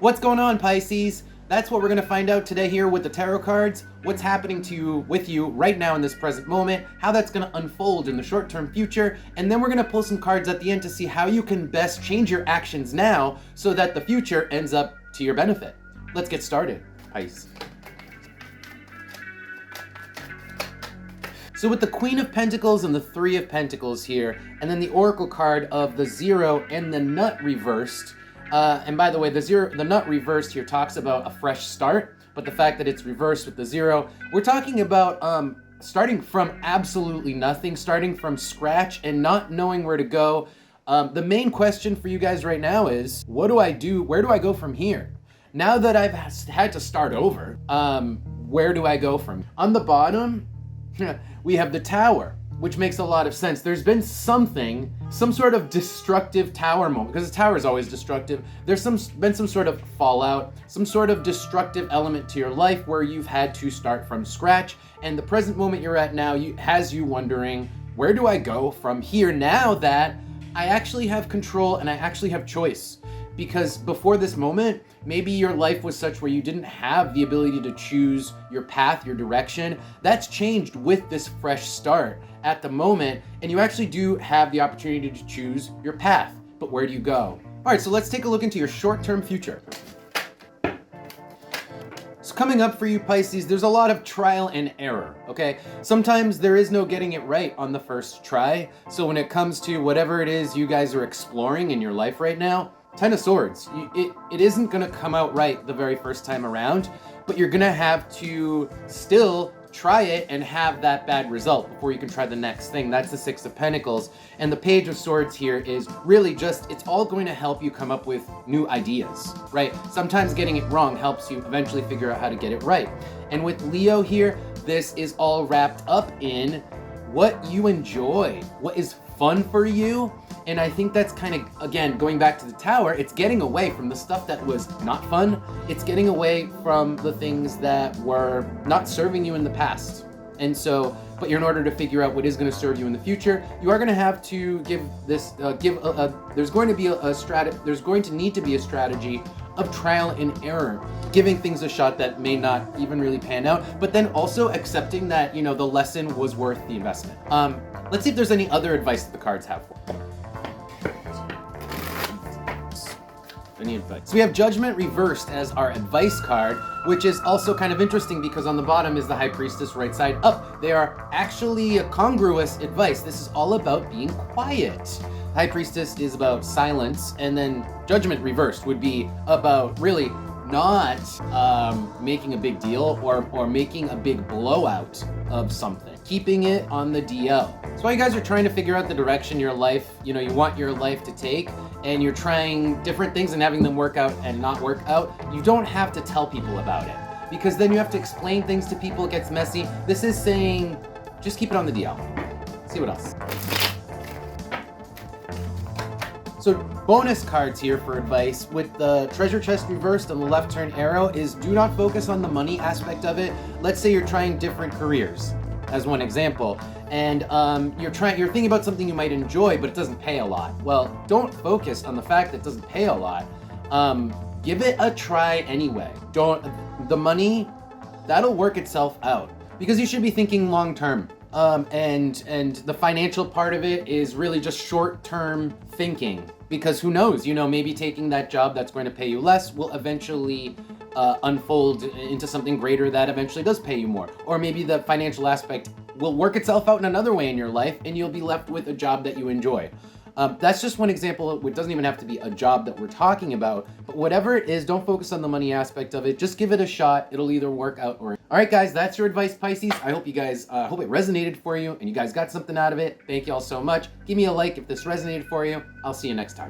What's going on, Pisces? That's what we're going to find out today here with the tarot cards. What's happening to you, with you right now in this present moment, how that's going to unfold in the short-term future, and then we're going to pull some cards at the end to see how you can best change your actions now so that the future ends up to your benefit. Let's get started, Pisces. So with the Queen of Pentacles and the Three of Pentacles here, and then the Oracle card of the Zero and the Nut reversed. And by the way, the Nut reversed here talks about a fresh start, but the fact that it's reversed with the Zero, we're talking about starting from absolutely nothing, starting from scratch and not knowing where to go. The main question for you guys right now is, what do I do? Where do I go from here? Now that I've had to start over, where do I go from? On the bottom, we have the Tower, which makes a lot of sense. There's been some sort of destructive tower moment, because the tower is always destructive. There's been some sort of fallout, some sort of destructive element to your life where you've had to start from scratch. And the present moment you're at now has you wondering, where do I go from here now that I actually have control and I actually have choice? Because before this moment, maybe your life was such where you didn't have the ability to choose your path, your direction. That's changed with this fresh start at the moment, and you actually do have the opportunity to choose your path. But where do you go? All right, so let's take a look into your short-term future. So coming up for you, Pisces, there's a lot of trial and error, okay? Sometimes there is no getting it right on the first try. So when it comes to whatever it is you guys are exploring in your life right now, Ten of Swords, it isn't going to come out right the very first time around, but you're going to have to still try it and have that bad result before you can try the next thing. That's the Six of Pentacles. And the Page of Swords here is really just, it's all going to help you come up with new ideas, right? Sometimes getting it wrong helps you eventually figure out how to get it right. And with Leo here, this is all wrapped up in what you enjoy, what is fun for you. And I think that's kind of, again, going back to the Tower, it's getting away from the stuff that was not fun. It's getting away from the things that were not serving you in the past. And so, but in order to figure out what is going to serve you in the future, you are going to have to give this, there's going to need to be a strategy of trial and error, giving things a shot that may not even really pan out, but then also accepting that, you know, the lesson was worth the investment. Let's see if there's any other advice that the cards have for you. Any advice? So we have Judgment reversed as our advice card, which is also kind of interesting because on the bottom is the High Priestess right side up. They are actually a congruous advice. This is all about being quiet. High Priestess is about silence, and then Judgment reversed would be about really not making a big deal or making a big blowout of something. Keeping it on the DL. So while you guys are trying to figure out the direction your life, you want your life to take, and you're trying different things and having them work out and not work out, you don't have to tell people about it. Because then you have to explain things to people, it gets messy. This is saying, just keep it on the DL. See what else. So bonus cards here for advice with the Treasure Chest reversed and the left turn arrow is do not focus on the money aspect of it. Let's say you're trying different careers, as one example, and you're thinking about something you might enjoy, but it doesn't pay a lot. Well, don't focus on the fact that it doesn't pay a lot. Give it a try anyway. The money, that'll work itself out because you should be thinking long term. And the financial part of it is really just short-term thinking, because who knows, maybe taking that job that's going to pay you less will eventually unfold into something greater that eventually does pay you more. Or maybe the financial aspect will work itself out in another way in your life and you'll be left with a job that you enjoy. That's just one example. It doesn't even have to be a job that we're talking about, but whatever it is, don't focus on the money aspect of it. Just give it a shot. It'll either work out or... All right, guys, that's your advice, Pisces. I hope you guys, hope it resonated for you and you guys got something out of it. Thank you all so much. Give me a like if this resonated for you. I'll see you next time.